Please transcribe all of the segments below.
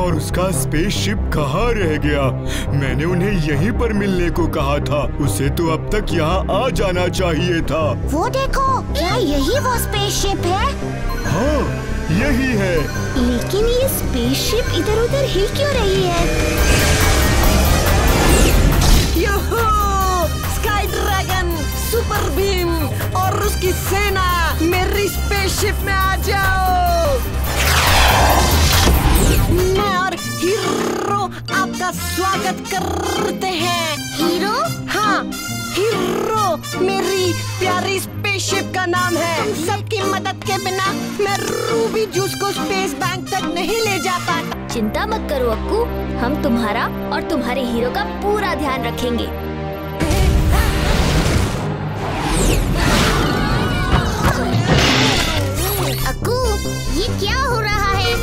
और उसका स्पेसशिप कहाँ रह गया? मैंने उन्हें यहीं पर मिलने को कहा था। उसे तो अब तक यहाँ आ जाना चाहिए था। वो देखो, क्या यही वो स्पेसशिप है? हाँ, यही है। लेकिन ये स्पेसशिप इधर-उधर हिल क्यों रही है? यूहू! स्काई ड्रैगन, सुपर बीम और उसकी सेना मेरी स्पेसशिप में आ जाओ। मैं और हीरो आपका स्वागत करते हैं। हीरो? हाँ, हीरो मेरी प्यारी स्पेसशिप का नाम है। सबकी मदद के बिना मैं रूबी जूस को स्पेस बैंक तक नहीं ले जा पाता। चिंता मत करो अक्कू, हम तुम्हारा और तुम्हारे हीरो का पूरा ध्यान रखेंगे। अक्कू, ये क्या हो रहा है?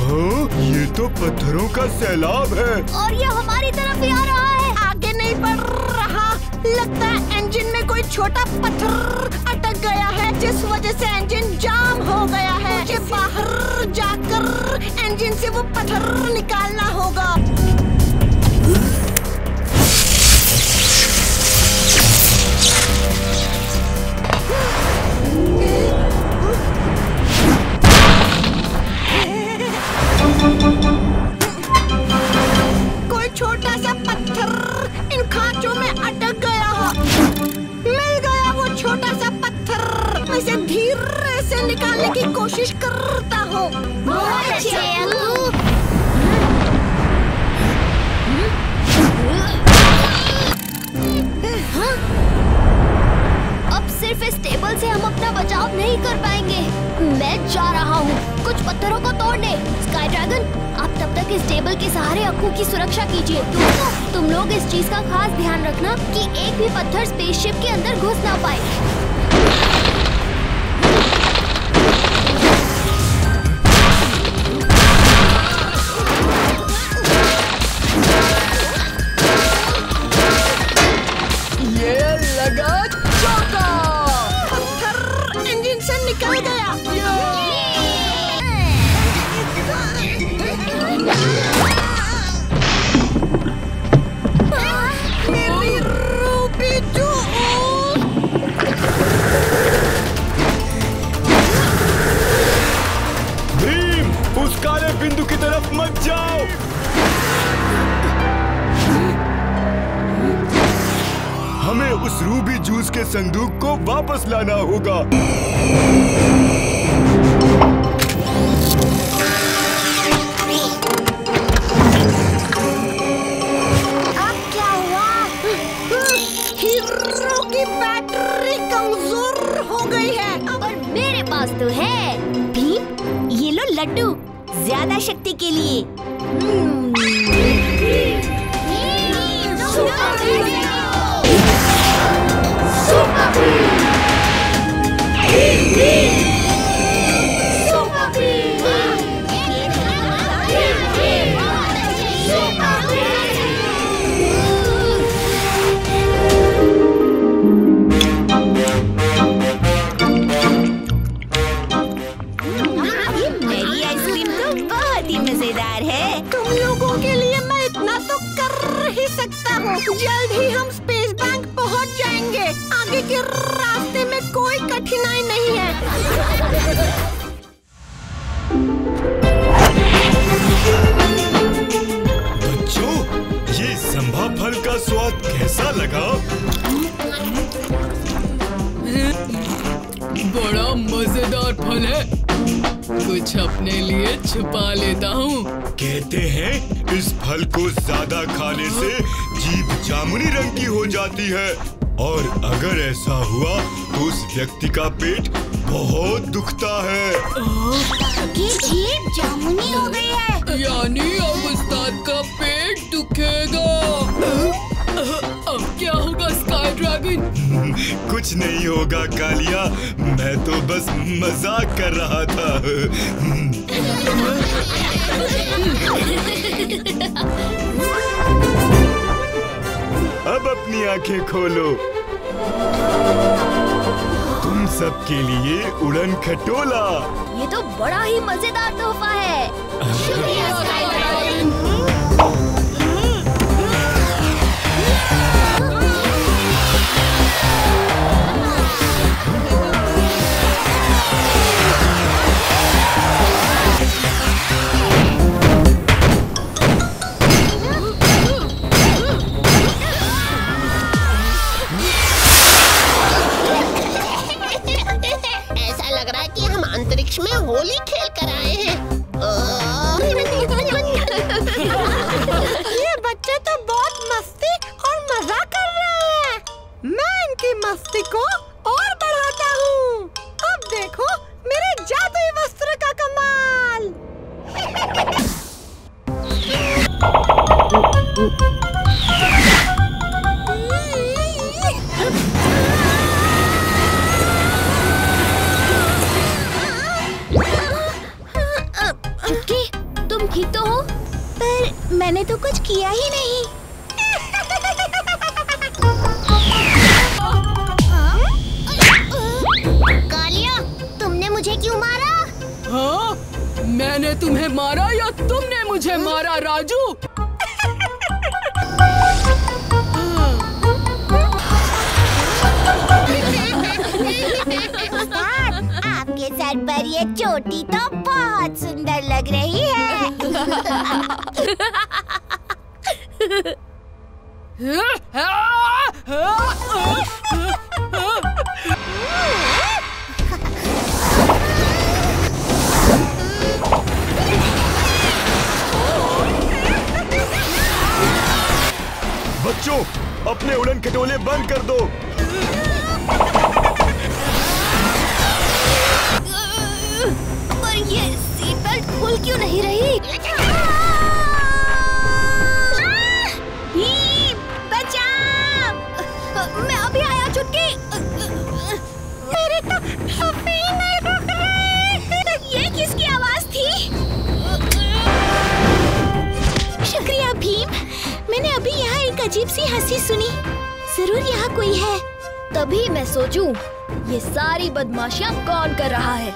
हाँ, ये तो पत्थरों का सैलाब है। और ये हमारी तरफ ही आ रहा है। आगे नहीं बढ़ रहा। लगता है इंजन में कोई छोटा पत्थर अटक गया है, जिस वजह से इंजन जाम हो गया है। मुझे बाहर जाकर इंजन से वो पत्थर निकालना होगा। कोई छोटा सा पत्थर इन खांचों में अटक गया हो। मिल गया वो छोटा सा पत्थर। मैं इसे धीरे से निकालने की कोशिश करता हूँ। बहुत अच्छे अक्कू। अब सिर्फ इस टेबल से हम अपना बचाव नहीं कर पाएंगे। मैं जा रहा हूँ कुछ पत्थरों को तोड़ने। स्काई ड्रैगन, आप तब तक इस टेबल के सहारे अक्कू की सुरक्षा कीजिए। तुम लोग इस चीज का खास ध्यान रखना कि एक भी पत्थर स्पेसशिप के अंदर घुस ना पाए। बिंदु की तरफ मत जाओ। हमें उस रूबी जूस के संदूक को वापस लाना होगा। अब क्या हुआ? हीरो की बैटरी कमजोर हो गई है। पर मेरे पास तो है। भीम, ये लो लड्डू, ज्यादा शक्ति के लिए। जल्द ही हम स्पेस बैंक पहुंच जाएंगे। आगे के रास्ते में कोई कठिनाई नहीं है। बच्चों, ये संभा फल का स्वाद कैसा लगा? बड़ा मजेदार फल है। कुछ अपने लिए छुपा लेता हूँ। कहते हैं इस फल को ज्यादा खाने से जीभ जामुनी रंग की हो जाती है, और अगर ऐसा हुआ तो उस व्यक्ति का पेट बहुत दुखता है। ये जीभ जामुनी हो गई है। यानी अब उस्ताद का पेट दुखेगा। अब क्या होगा स्काई ड्रैगन? कुछ नहीं होगा कालिया, मैं तो बस मजाक कर रहा था। अब अपनी आंखें खोलो। तुम सबके लिए उड़न खटोला। ये तो बड़ा ही मजेदार तोहफा है। शुक्रिया स्काई ड्रैगन। अंतरिक्ष में होली खेल कर आए हैं। ये बच्चे तो बहुत मस्ती और मजा कर रहे हैं। मैं इनकी मस्ती को और बढ़ाता हूँ। अब देखो मेरे जादुई वस्त्र का कमाल। तुम ठीक तो हो? पर मैंने तो कुछ किया ही नहीं। कालिया, तुमने मुझे क्यों मारा? हाँ? मैंने तुम्हें मारा या तुमने मुझे मारा राजू? आपके सर पर ये चोटी तो बहुत सुंदर लग रही है। बच्चों, अपने उड़न खटोले बंद कर दो। पर ये सीट बेल्ट खुल क्यों नहीं रही? भीम, बचाओ! मैं अभी आया चुटकी। मेरे तो हफ्ते ही नहीं रुक रहे। ये किसकी आवाज थी? शुक्रिया भीम, मैंने अभी यहाँ एक अजीब सी हंसी सुनी। जरूर यहाँ कोई है। तभी मैं सोचूं, ये सारी बदमाशियां कौन कर रहा है?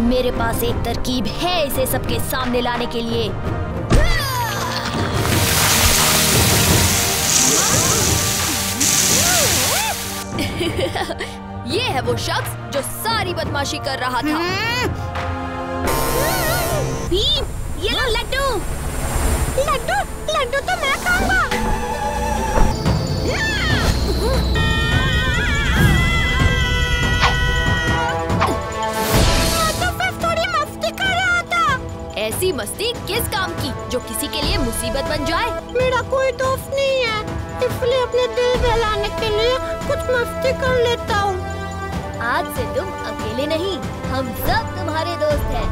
मेरे पास एक तरकीब है इसे सबके सामने लाने के लिए। ये है वो शख्स जो सारी बदमाशी कर रहा था। भीम, ये लो लड्डू। लड्डू लड्डू तो मैं खाऊंगा। तो फिर थोड़ी मस्ती कर रहा था। ऐसी मस्ती किस काम की जो किसी के लिए मुसीबत बन जाए? मेरा कोई दोस्त नहीं है, इसलिए अपने दिल बहलाने के लिए कुछ मस्ती कर लेता हूँ। आज से तुम अकेले नहीं, हम सब तुम्हारे दोस्त हैं।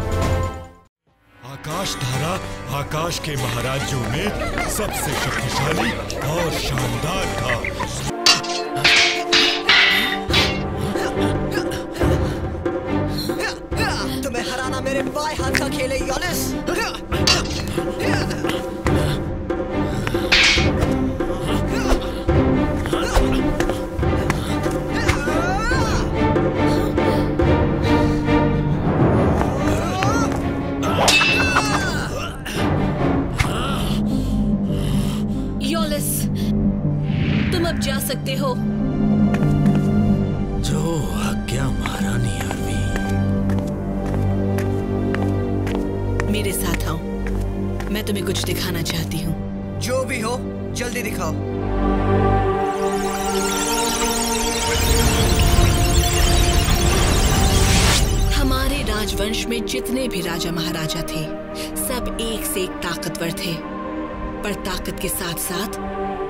आकाश धारा आकाश के महाराज्यों में सबसे शक्तिशाली और शानदार था। तुम्हें हराना मेरे बाएं हाथ का खेल है योनिस। तुम अब जा सकते हो। जो आज्ञा महारानी अरवी। मेरे साथ आओ, मैं तुम्हें कुछ दिखाना चाहती हूँ। जो भी हो जल्दी दिखाओ। हमारे राजवंश में जितने भी राजा महाराजा थे, सब एक से एक ताकतवर थे, पर ताकत के साथ साथ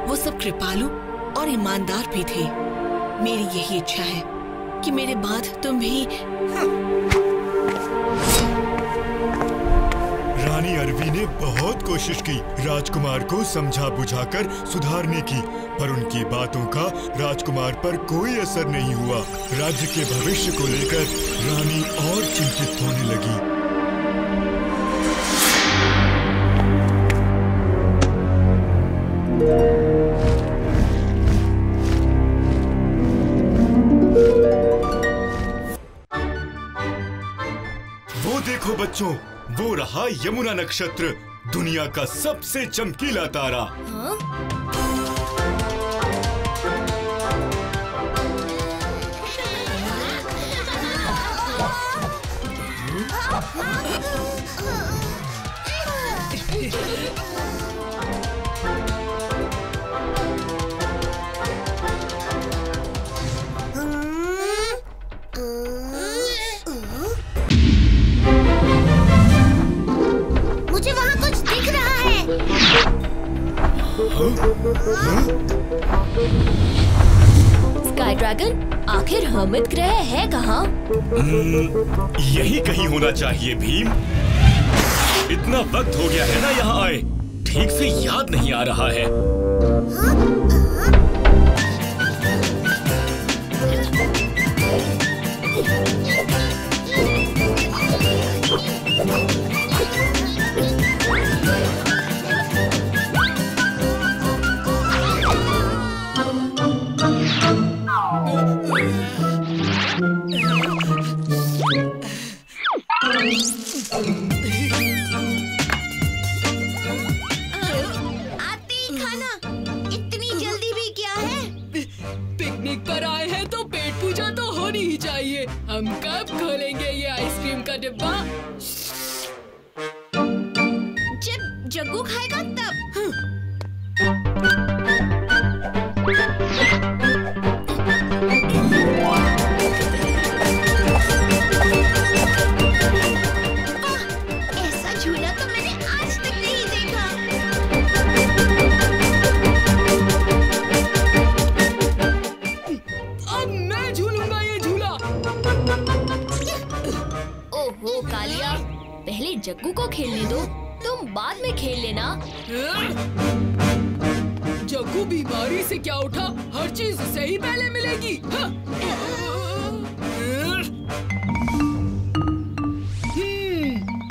वो सब कृपालु और ईमानदार भी थे। मेरी यही इच्छा है कि मेरे बाद तुम भी। रानी अरवी ने बहुत कोशिश की राजकुमार को समझा बुझाकर सुधारने की, पर उनकी बातों का राजकुमार पर कोई असर नहीं हुआ। राज्य के भविष्य को लेकर रानी और चिंतित होने लगी। वो देखो बच्चों, वो रहा यमुना नक्षत्र, दुनिया का सबसे चमकीला तारा। मुझे वहाँ कुछ दिख रहा है। स्काई ड्रैगन, आखिर हर्मिट ग्रह है कहाँ? यही कहीं होना चाहिए भीम। इतना वक्त हो गया है ना यहाँ आए, ठीक से याद नहीं आ रहा है। हम कब खोलेंगे ये आइसक्रीम का डिब्बा? जब जग्गू खाएगा तब। ऐसा झूला तो मैंने आज तक नहीं देखा। अब मैं झूलूंगा ये झूला। ओहो कालिया, पहले जग्गू को खेलने दो, तुम बाद में खेल लेना। जग्गू बीमारी से क्या उठा, हर चीज उसे ही पहले मिलेगी।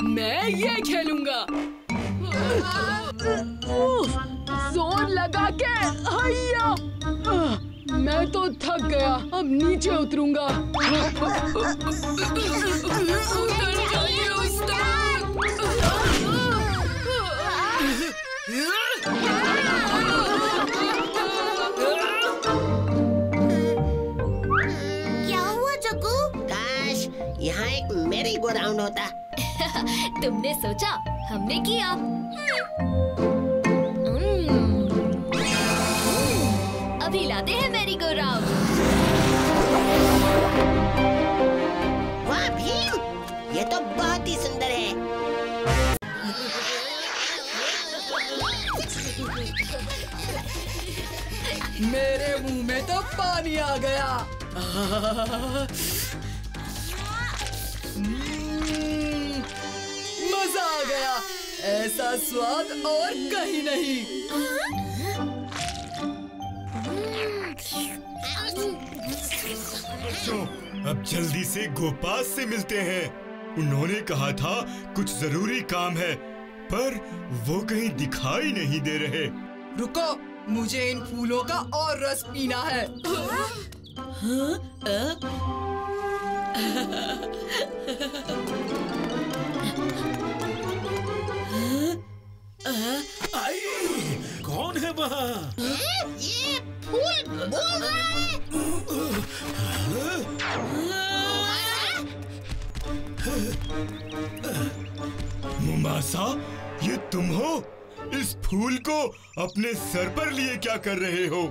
मैं ये खेलूंगा। जोर लगा के हैया। मैं तो थक गया, अब नीचे उतरूंगा। उतर जाइए उस्ताद। क्या हुआ जग्गू? काश यहाँ एक मेरी गो राउंड होता। तुमने सोचा, हमने किया। अभी लाते हैं मैरी गो राउंड। वाह भीम, ये तो बहुत ही सुंदर है। मेरे मुंह में तो पानी आ गया। मजा आ गया, ऐसा स्वाद और कहीं नहीं। तो अब जल्दी से गोपाल से मिलते हैं। उन्होंने कहा था कुछ जरूरी काम है, पर वो कहीं दिखाई नहीं दे रहे। रुको, मुझे इन फूलों का और रस पीना है। कौन है वहाँ? ये फूल बोल रहा है। मुमासा, ये तुम हो? इस फूल को अपने सर पर लिए क्या कर रहे हो?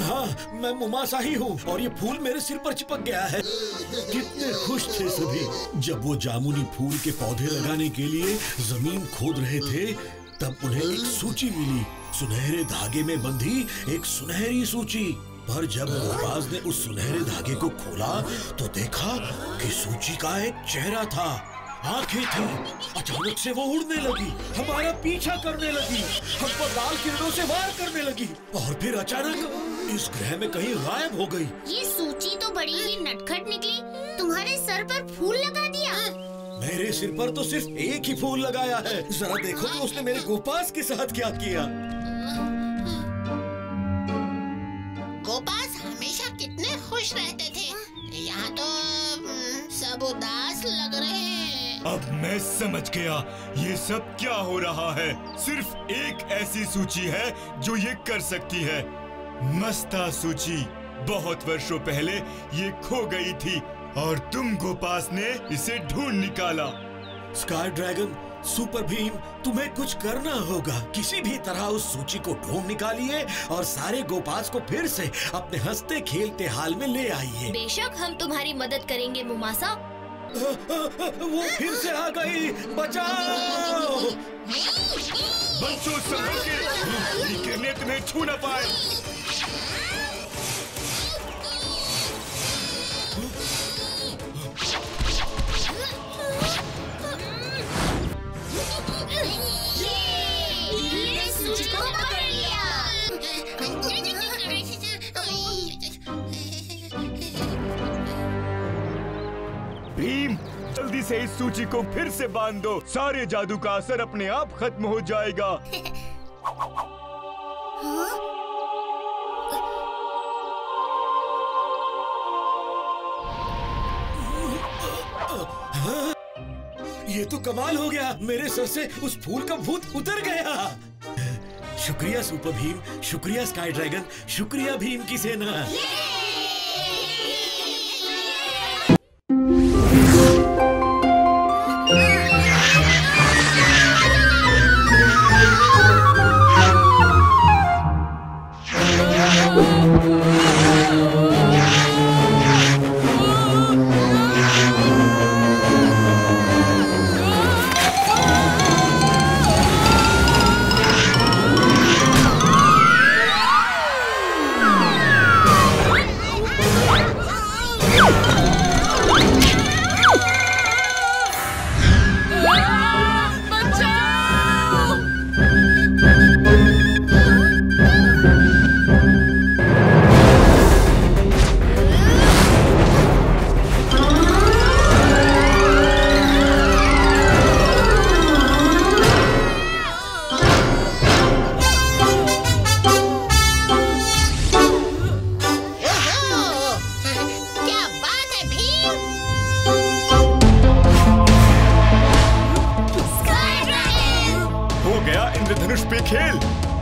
हाँ, मैं मुमासा ही हूँ और ये फूल मेरे सिर पर चिपक गया है। कितने खुश थे सभी जब वो जामुनी फूल के पौधे लगाने के लिए जमीन खोद रहे थे। तब उन्हें एक सूची मिली, सुनहरे धागे में बंधी एक सुनहरी सूची। पर जब मुमताज ने उस सुनहरे धागे को खोला तो देखा कि सूची का एक चेहरा था, आंखें थी। अचानक से वो उड़ने लगी, हमारा पीछा करने लगी, हम पर लाल किरणों से वार करने लगी और फिर अचानक इस ग्रह में कहीं गायब हो गई। ये सूची तो बड़ी ही नटखट निकली। तुम्हारे सर पर फूल लगा दिया। मेरे सिर पर तो सिर्फ एक ही फूल लगाया है। जरा देखो कि उसने मेरे गोपास के साथ क्या किया। गोपास हमेशा कितने खुश रहते थे, यहाँ तो सब उदास लग रहे हैं। अब मैं समझ गया ये सब क्या हो रहा है। सिर्फ एक ऐसी सूची है जो ये कर सकती है। मस्ता सूची। बहुत वर्षों पहले ये खो गई थी और तुम गोपास ने इसे ढूंढ निकाला। स्काई ड्रैगन, सुपर भीम, तुम्हें कुछ करना होगा। किसी भी तरह उस सूची को ढूंढ निकालिए और सारे गोपास को फिर से अपने हंसते खेलते हाल में ले आइए। बेशक हम तुम्हारी मदद करेंगे मुमासा। वो फिर से आ गई, बचाओ! बच्चों संभल के, ये किरणें तुम्हें छू न पाए। भीम, जल्दी से इस सूची को फिर से बांध दो। सारे जादू का असर अपने आप खत्म हो जाएगा। ये तो कमाल हो गया। मेरे सर से उस फूल का भूत उतर गया। शुक्रिया सुपर भीम, शुक्रिया स्काई ड्रैगन, शुक्रिया भीम की सेना।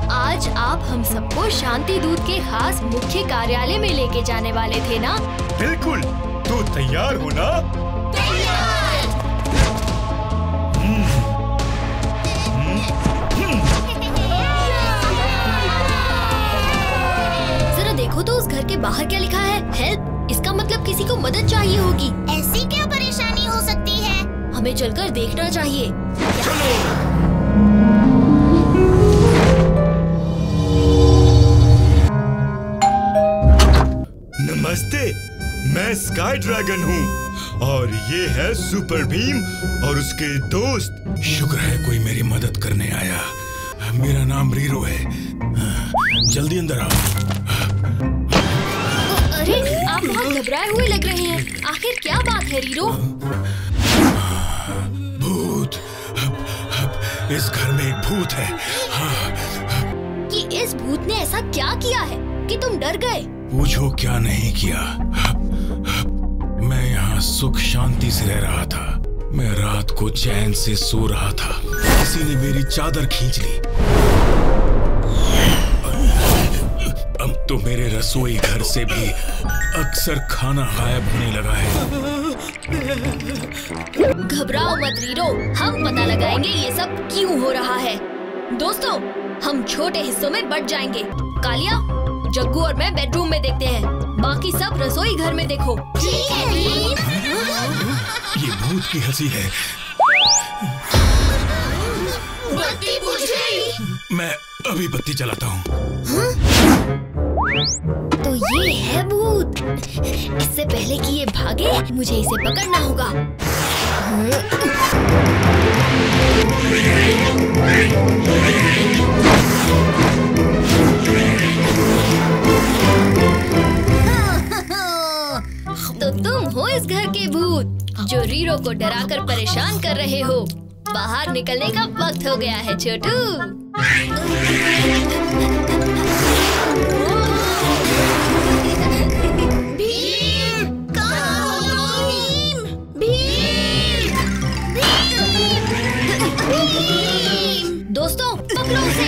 आज आप हम सबको शांति दूत के खास मुख्य कार्यालय में लेके जाने वाले थे ना? बिल्कुल। तो तैयार हो ना? जरा देखो तो उस घर के बाहर क्या लिखा है? हेल्प। इसका मतलब किसी को मदद चाहिए होगी। ऐसी क्या परेशानी हो सकती है? हमें चलकर देखना चाहिए। चलो। नमस्ते, मैं स्काई ड्रैगन हूँ और ये है सुपर भीम और उसके दोस्त। शुक्र है कोई मेरी मदद करने आया। मेरा नाम रीरो है। जल्दी अंदर आओ। अरे आप बहुत घबराए हुए लग रहे हैं। आखिर क्या बात है रीरो? भूत। इस घर में एक भूत है। कि इस भूत ने ऐसा क्या किया है कि तुम डर गए? पूछो क्या नहीं किया। मैं यहाँ सुख शांति से रह रहा था। मैं रात को चैन से सो रहा था। किसी ने मेरी चादर खींच ली। अब तो मेरे रसोई घर से भी अक्सर खाना गायब होने लगा है। घबराओ मत रीरो, हम पता लगाएंगे ये सब क्यों हो रहा है। दोस्तों, हम छोटे हिस्सों में बंट जाएंगे। कालिया, जग्गू और मैं बेडरूम में देखते हैं, बाकी सब रसोई घर में देखो। ठीक है भीम। ये भूत की हंसी है। बत्ती बुझ गई। मैं अभी बत्ती जलाता हूँ। तो ये है भूत। इससे पहले कि ये भागे, मुझे इसे पकड़ना होगा। तो तुम हो इस घर के भूत जो रीरो को डराकर परेशान कर रहे हो। बाहर निकलने का वक्त हो गया है छोटू। भीम, कहाँ हो तुम? भीम, भीम। पकड़ो उसे।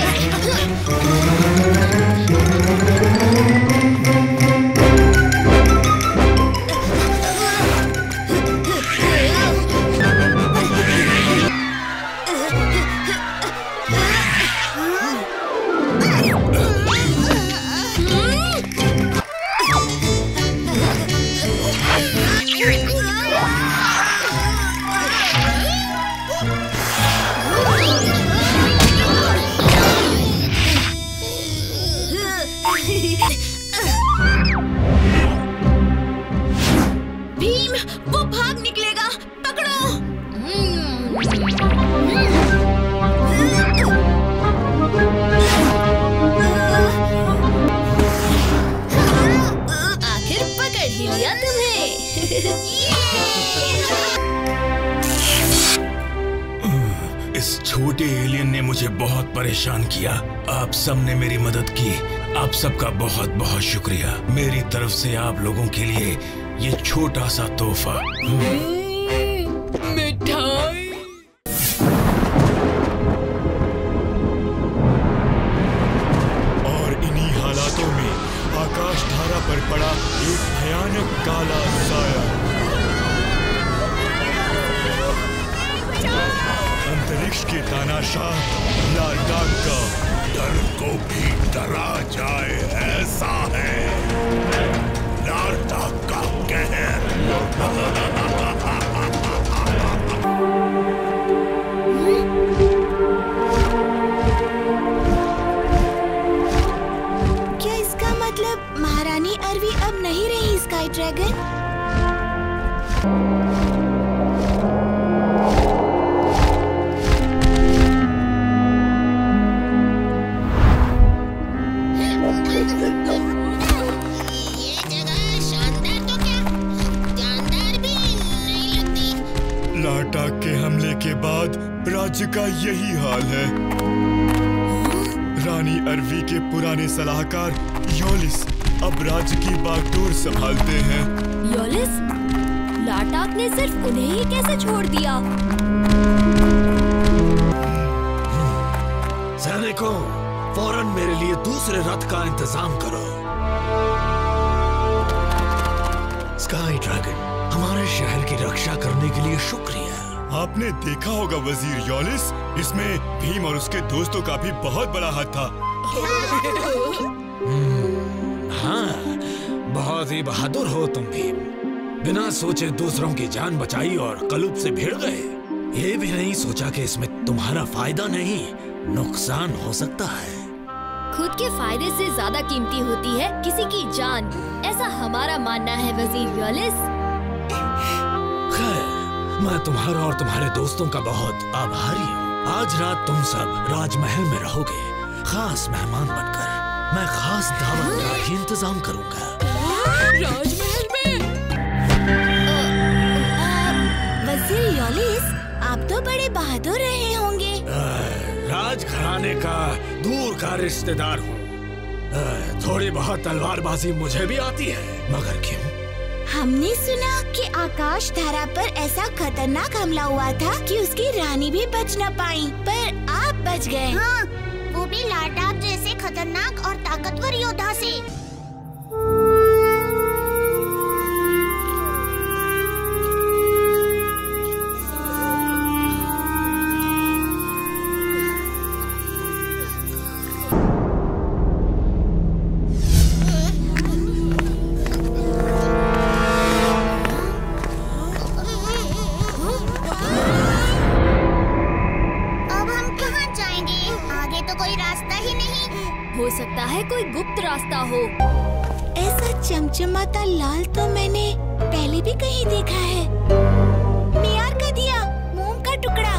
भीम, वो भाग निकलेगा, पकड़ो। आखिर पकड़ ही लिया तुम्हें। इस छोटे एलियन ने मुझे बहुत परेशान किया। आप सबने मेरी मदद की। आप सबका बहुत बहुत शुक्रिया। मेरी तरफ से आप लोगों के लिए ये छोटा सा तोहफा। मिठाई। और इन्हीं हालातों में आकाश धारा पर पड़ा एक भयानक काला साया। अंतरिक्ष के तानाशाह लार्टाक का डर को भी डरा जाए ऐसा है लार्टाक का कहर। क्या इसका मतलब महारानी अरवी अब नहीं रही स्काई ड्रैगन? लार्टाक के हमले के बाद राज्य का यही हाल है। रानी अरवी के पुराने सलाहकार योलिस अब राज्य की बागडोर संभालते हैं। योलिस? लार्टाक ने सिर्फ उन्हें ही कैसे छोड़ दिया? सैनिकों, फौरन मेरे लिए दूसरे रथ का इंतजाम करो। स्काई ड्रैगन, हमारे शहर की रक्षा करने के लिए शुक्रिया। आपने देखा होगा वजीर योलिस, इसमें भीम और उसके दोस्तों का भी बहुत बड़ा हाथ था। हाँ, बहुत ही बहादुर हो तुम भीम। बिना सोचे दूसरों की जान बचाई और कलुप से भिड़ गए। ये भी नहीं सोचा कि इसमें तुम्हारा फायदा नहीं, नुकसान हो सकता है। खुद के फायदे से ज्यादा कीमती होती है किसी की जान, ऐसा हमारा मानना है वजीर योलिस। खैर, मैं तुम्हारा और तुम्हारे दोस्तों का बहुत आभारी हूँ। आज रात तुम सब राजमहल में रहोगे, खास मेहमान बनकर। मैं खास दावत का ही इंतजाम करूँगा। राजमहल में? वजीर योलिस, आप तो बड़े बहादुर रहे होंगे। राज घराने का दूर का रिश्तेदार हूँ। थोड़ी बहुत तलवारबाजी मुझे भी आती है, मगर क्यों? हमने सुना कि आकाश धारा पर ऐसा खतरनाक हमला हुआ था कि उसकी रानी भी बच न पाई, पर आप बच गए। हाँ, वो भी लार्टाक जैसे खतरनाक और ताकतवर योद्धा से। हो सकता है कोई गुप्त रास्ता हो। ऐसा चमचमाता लाल तो मैंने पहले भी कहीं देखा है। मियार का दिया, मोम का टुकड़ा।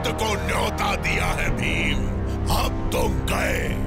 युद्ध को न्योता दिया है भीम। अब तुम गए।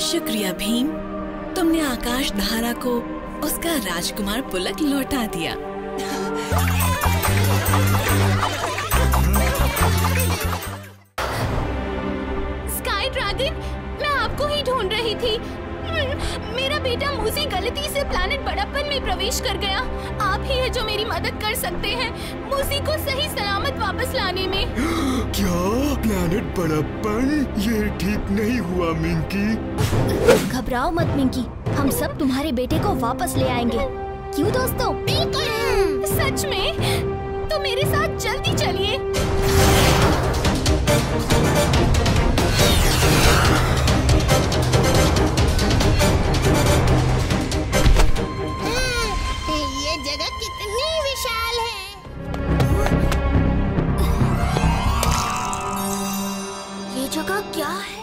शुक्रिया भीम, तुमने आकाश धारा को उसका राजकुमार पुलक लौटा दिया। स्काई ड्रैगन, मैं आपको ही ढूंढ रही थी। मेरा बेटा मूसी गलती से प्लैनेट बड़प्पन में प्रवेश कर गया। आप ही है जो मेरी मदद कर सकते हैं मूसी को सही सलामत वापस लाने में। क्या प्लैनेट बड़प्पन? ये ठीक नहीं हुआ मिंकी। घबराओ मत मिंकी, हम सब तुम्हारे बेटे को वापस ले आएंगे। क्यों दोस्तों? सच में? तो मेरे साथ जल्दी चलिए। ये जगह कितनी विशाल है। ये जगह क्या है?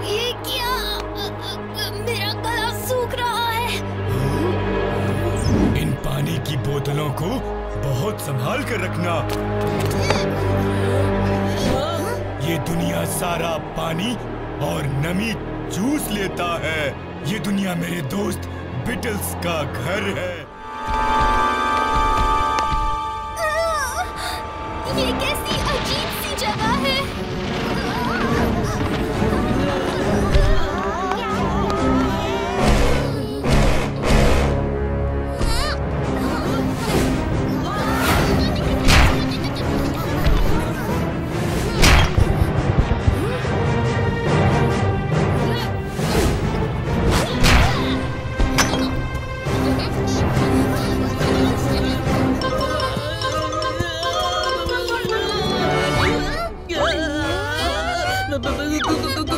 ये क्या? मेरा गला सूख रहा है। इन पानी की बोतलों को बहुत संभाल कर रखना। ये दुनिया सारा पानी और नमी चूस लेता है। ये दुनिया मेरे दोस्त बिटल्स का घर है। ये कैसी अजीब सी जगह है।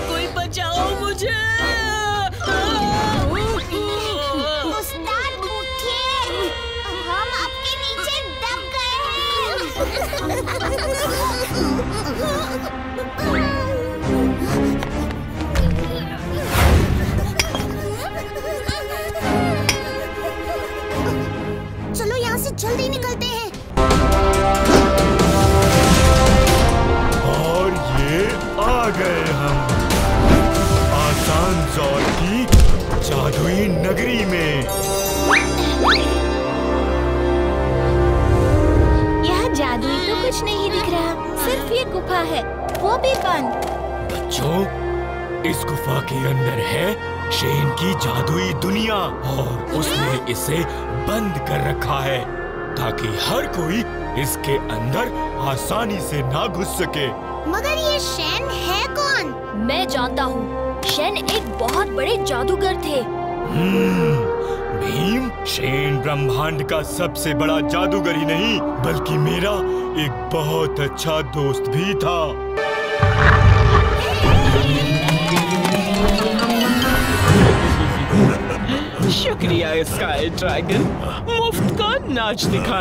कोई बचाओ मुझे। उस्ताद उठिए, हम आपके नीचे दब गए हैं। चलो यहाँ से जल्दी निकलते हैं। आ गए हम आसानसोल की जादुई नगरी में। यहाँ जादुई तो कुछ नहीं दिख रहा, सिर्फ ये गुफा है, वो भी बंद। बच्चों, इस गुफा के अंदर है शेन की जादुई दुनिया और उसने इसे बंद कर रखा है ताकि हर कोई इसके अंदर आसानी से ना घुस सके। मगर ये शेन है कौन? मैं जानता हूँ, शेन एक बहुत बड़े जादूगर थे। भीम, शेन ब्रह्मांड का सबसे बड़ा जादूगर ही नहीं बल्कि मेरा एक बहुत अच्छा दोस्त भी था। शुक्रिया स्काई ड्रैगन, मुफ्त का नाच दिखा